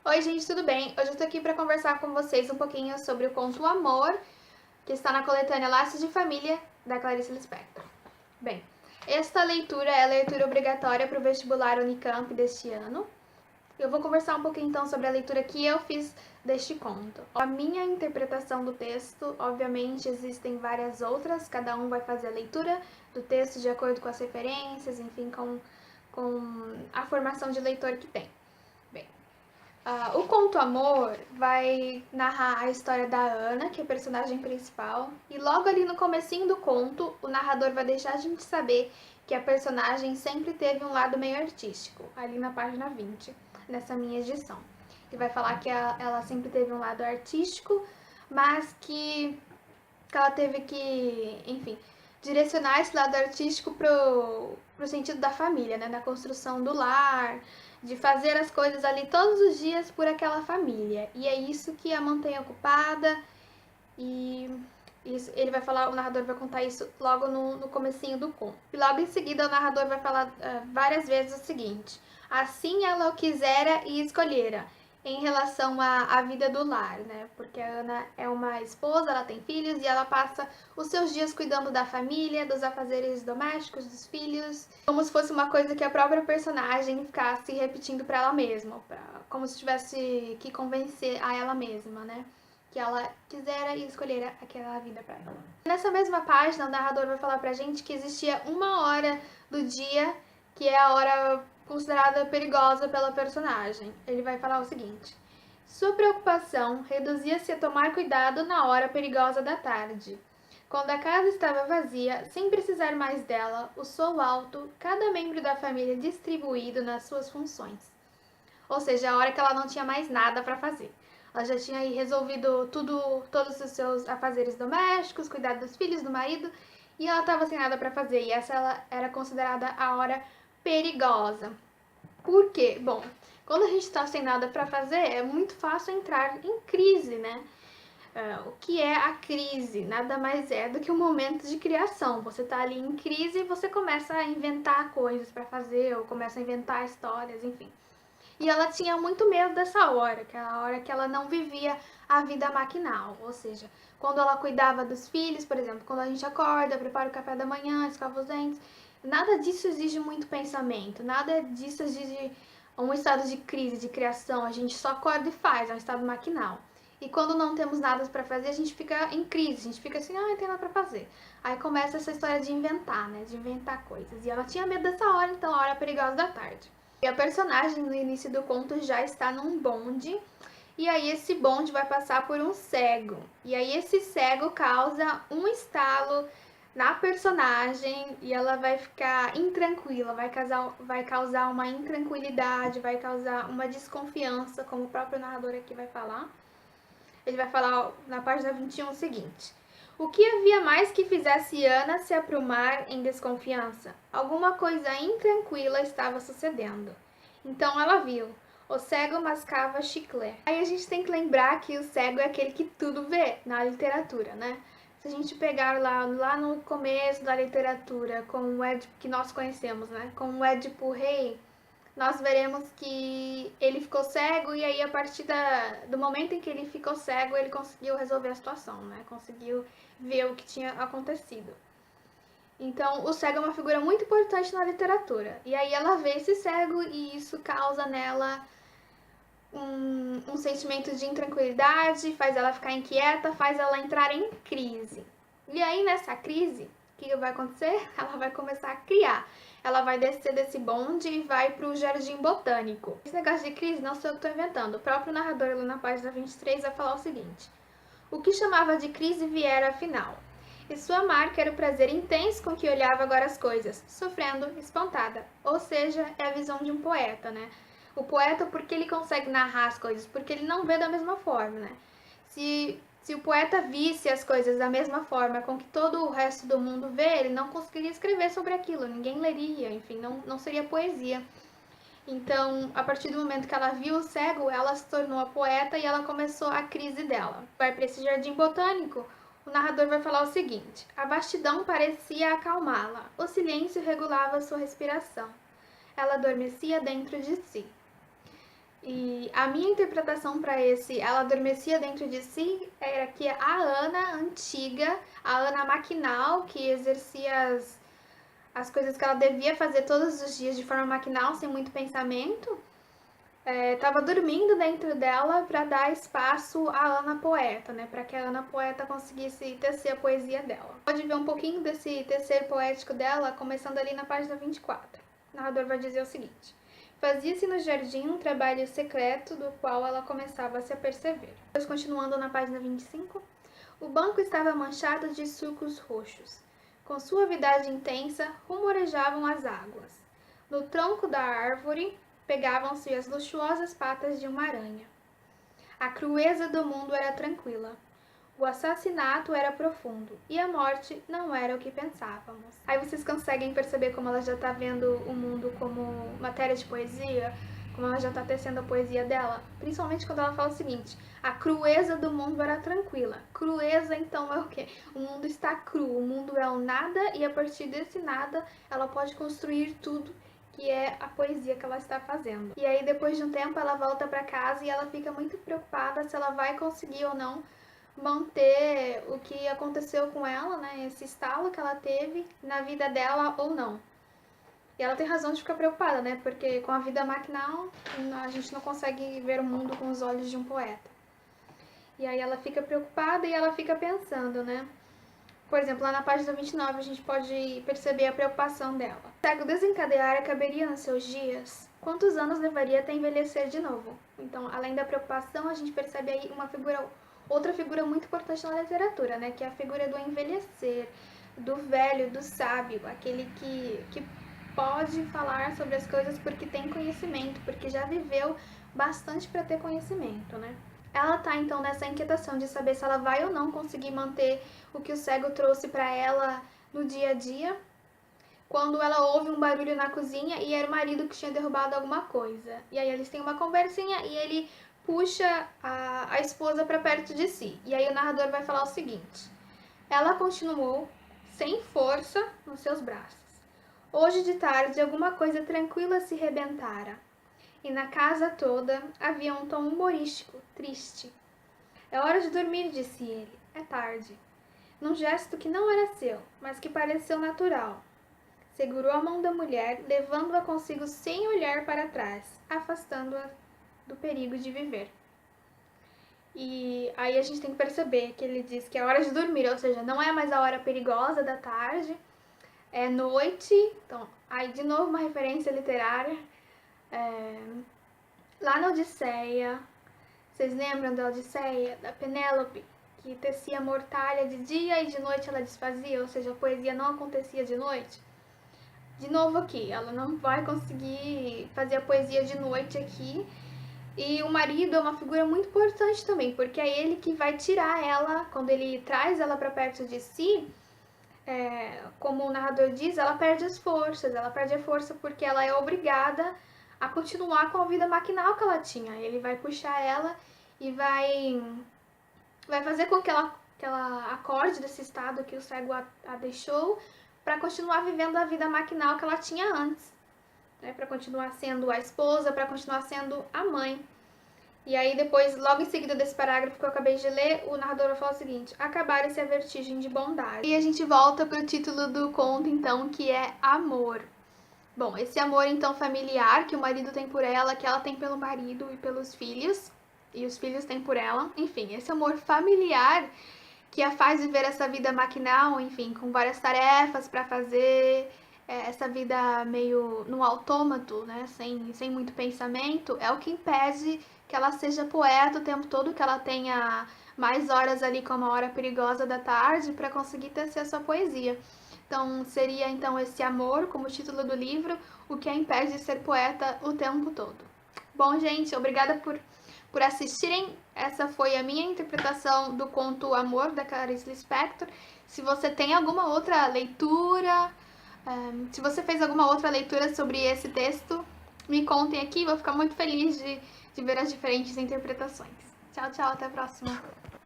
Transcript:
Oi gente, tudo bem? Hoje eu tô aqui para conversar com vocês um pouquinho sobre o conto O Amor, que está na coletânea Laços de Família, da Clarice Lispector. Bem, esta leitura é a leitura obrigatória para o vestibular Unicamp deste ano. Eu vou conversar um pouquinho então sobre a leitura que eu fiz deste conto. A minha interpretação do texto, obviamente existem várias outras, cada um vai fazer a leitura do texto de acordo com as referências, enfim, com a formação de leitor que tem. Bem, o conto Amor vai narrar a história da Ana, que é a personagem principal, e logo ali no comecinho do conto, o narrador vai deixar a gente saber que a personagem sempre teve um lado meio artístico, ali na página 20, nessa minha edição. Ele vai falar que ela sempre teve um lado artístico, mas que ela teve que, enfim, direcionar esse lado artístico pro sentido da família, né? Da construção do lar, de fazer as coisas ali todos os dias por aquela família. E é isso que a mantém ocupada e isso, ele vai falar, o narrador vai contar isso logo no comecinho do conto. E logo em seguida o narrador vai falar várias vezes o seguinte: assim ela o quisera e escolhera, em relação à vida do lar, né? Porque a Ana é uma esposa, ela tem filhos e ela passa os seus dias cuidando da família, dos afazeres domésticos, dos filhos, como se fosse uma coisa que a própria personagem ficasse repetindo para ela mesma, como se tivesse que convencer a ela mesma, né? Que ela quisera e escolhera aquela vida para ela. Nessa mesma página, o narrador vai falar pra gente que existia uma hora do dia que é a hora considerada perigosa pela personagem. Ele vai falar o seguinte: sua preocupação reduzia-se a tomar cuidado na hora perigosa da tarde. Quando a casa estava vazia, sem precisar mais dela, o sol alto, cada membro da família distribuído nas suas funções. Ou seja, a hora que ela não tinha mais nada para fazer. Ela já tinha aí resolvido tudo, todos os seus afazeres domésticos, cuidar dos filhos, do marido, e ela estava sem nada para fazer. E essa ela era considerada a hora perigosa. Por quê? Bom, quando a gente está sem nada para fazer, é muito fácil entrar em crise, né? O que é a crise? Nada mais é do que um momento de criação. Você está ali em crise e você começa a inventar coisas para fazer, ou começa a inventar histórias, enfim. E ela tinha muito medo dessa hora, que era a hora que ela não vivia a vida maquinal, ou seja, quando ela cuidava dos filhos, por exemplo, quando a gente acorda, prepara o café da manhã, escova os dentes, nada disso exige muito pensamento, nada disso exige um estado de crise, de criação, a gente só acorda e faz, é um estado maquinal. E quando não temos nada para fazer, a gente fica em crise, a gente fica assim, não tem nada para fazer. Aí começa essa história de inventar, né, de inventar coisas. E ela tinha medo dessa hora, então a hora perigosa da tarde. E a personagem no início do conto já está num bonde, e aí esse bonde vai passar por um cego. E aí esse cego causa um estalo na personagem e ela vai ficar intranquila, vai causar uma intranquilidade, vai causar uma desconfiança, como o próprio narrador aqui vai falar. Ele vai falar na página 21 o seguinte: o que havia mais que fizesse Ana se aprumar em desconfiança? Alguma coisa intranquila estava sucedendo. Então ela viu. O cego mascava chiclete. Aí a gente tem que lembrar que o cego é aquele que tudo vê na literatura, né? Se a gente pegar lá no começo da literatura, com o Édipo que nós conhecemos, né? Com o Édipo Rei, nós veremos que ele ficou cego e aí a partir do momento em que ele ficou cego, ele conseguiu resolver a situação, né? Conseguiu ver o que tinha acontecido. Então, o cego é uma figura muito importante na literatura. E aí ela vê esse cego e isso causa nela um sentimento de intranquilidade, faz ela ficar inquieta, faz ela entrar em crise. E aí nessa crise, o que vai acontecer? Ela vai começar a criar. Ela vai descer desse bonde e vai pro jardim botânico. Esse negócio de crise não sou eu que estou inventando. O próprio narrador ali na página 23 vai falar o seguinte: o que chamava de crise viera afinal. E sua marca era o prazer intenso com que olhava agora as coisas, sofrendo, espantada. Ou seja, é a visão de um poeta, né? O poeta, porque ele consegue narrar as coisas? Porque ele não vê da mesma forma, né? Se o poeta visse as coisas da mesma forma com que todo o resto do mundo vê, ele não conseguiria escrever sobre aquilo, ninguém leria, enfim, não seria poesia. Então, a partir do momento que ela viu o cego, ela se tornou a poeta e ela começou a crise dela. Vai para esse jardim botânico, o narrador vai falar o seguinte: a vastidão parecia acalmá-la, o silêncio regulava sua respiração. Ela adormecia dentro de si. E a minha interpretação para esse ela adormecia dentro de si era que a Ana antiga, a Ana maquinal, que exercia as coisas que ela devia fazer todos os dias de forma maquinal, sem muito pensamento, estava dormindo dentro dela para dar espaço à Ana poeta, né? Para que a Ana poeta conseguisse tecer a poesia dela. Pode ver um pouquinho desse tecer poético dela, começando ali na página 24. O narrador vai dizer o seguinte: fazia-se no jardim um trabalho secreto do qual ela começava a se aperceber. Depois, continuando na página 25, o banco estava manchado de sulcos roxos. Com suavidade intensa, rumorejavam as águas. No tronco da árvore, pegavam-se as luxuosas patas de uma aranha. A crueza do mundo era tranquila. O assassinato era profundo e a morte não era o que pensávamos. Aí vocês conseguem perceber como ela já está vendo o mundo como matéria de poesia, como ela já está tecendo a poesia dela, principalmente quando ela fala o seguinte: a crueza do mundo era tranquila. Crueza, então, é o quê? O mundo está cru, o mundo é o nada e a partir desse nada ela pode construir tudo, que é a poesia que ela está fazendo. E aí depois de um tempo ela volta para casa e ela fica muito preocupada se ela vai conseguir ou não manter o que aconteceu com ela, né, esse estalo que ela teve na vida dela ou não. E ela tem razão de ficar preocupada, né, porque com a vida maquinal a gente não consegue ver o mundo com os olhos de um poeta. E aí ela fica preocupada e ela fica pensando, né. Por exemplo, lá na página 29 a gente pode perceber a preocupação dela. Se o cego desencadeara caberia nos seus dias, quantos anos levaria até envelhecer de novo? Então, além da preocupação, a gente percebe aí outra figura muito importante na literatura, né? Que é a figura do envelhecer, do velho, do sábio, aquele que pode falar sobre as coisas porque tem conhecimento, porque já viveu bastante para ter conhecimento, né? Ela tá então nessa inquietação de saber se ela vai ou não conseguir manter o que o cego trouxe para ela no dia a dia, quando ela ouve um barulho na cozinha e era o marido que tinha derrubado alguma coisa. E aí eles têm uma conversinha e ele puxa a esposa para perto de si. E aí o narrador vai falar o seguinte: ela continuou sem força nos seus braços. Hoje de tarde alguma coisa tranquila se rebentara. E na casa toda havia um tom humorístico, triste. É hora de dormir, disse ele. É tarde. Num gesto que não era seu, mas que pareceu natural. Segurou a mão da mulher, levando-a consigo sem olhar para trás, afastando-a do perigo de viver. E aí a gente tem que perceber que ele diz que é hora de dormir, ou seja, não é mais a hora perigosa da tarde, é noite. Então, aí de novo uma referência literária. Lá na Odisseia, vocês lembram da Odisseia, da Penélope, que tecia mortalha de dia e de noite ela desfazia, ou seja, a poesia não acontecia de noite? De novo aqui, ela não vai conseguir fazer a poesia de noite aqui. E o marido é uma figura muito importante também, porque é ele que vai tirar ela, quando ele traz ela para perto de si, como o narrador diz, ela perde as forças, ela perde a força porque ela é obrigada a continuar com a vida maquinal que ela tinha. Ele vai puxar ela e vai fazer com que ela acorde desse estado que o cego a deixou, para continuar vivendo a vida maquinal que ela tinha antes, né? Para continuar sendo a esposa, para continuar sendo a mãe. E aí depois, logo em seguida desse parágrafo que eu acabei de ler, o narrador vai falar o seguinte: acabara-se a vertigem de bondade. E a gente volta para o título do conto, então, que é Amor. Bom, esse amor, então, familiar que o marido tem por ela, que ela tem pelo marido e pelos filhos, e os filhos têm por ela. Enfim, esse amor familiar que a faz viver essa vida maquinal, enfim, com várias tarefas para fazer, essa vida meio no autômato, né, sem muito pensamento, é o que impede que ela seja poeta o tempo todo, que ela tenha mais horas ali como a hora perigosa da tarde para conseguir tecer a sua poesia. Então, seria então esse amor, como título do livro, o que a impede de ser poeta o tempo todo. Bom, gente, obrigada por assistirem. Essa foi a minha interpretação do conto Amor, da Clarice Lispector. Se você tem alguma outra leitura, se você fez alguma outra leitura sobre esse texto, me contem aqui, vou ficar muito feliz de ver as diferentes interpretações. Tchau, tchau, até a próxima!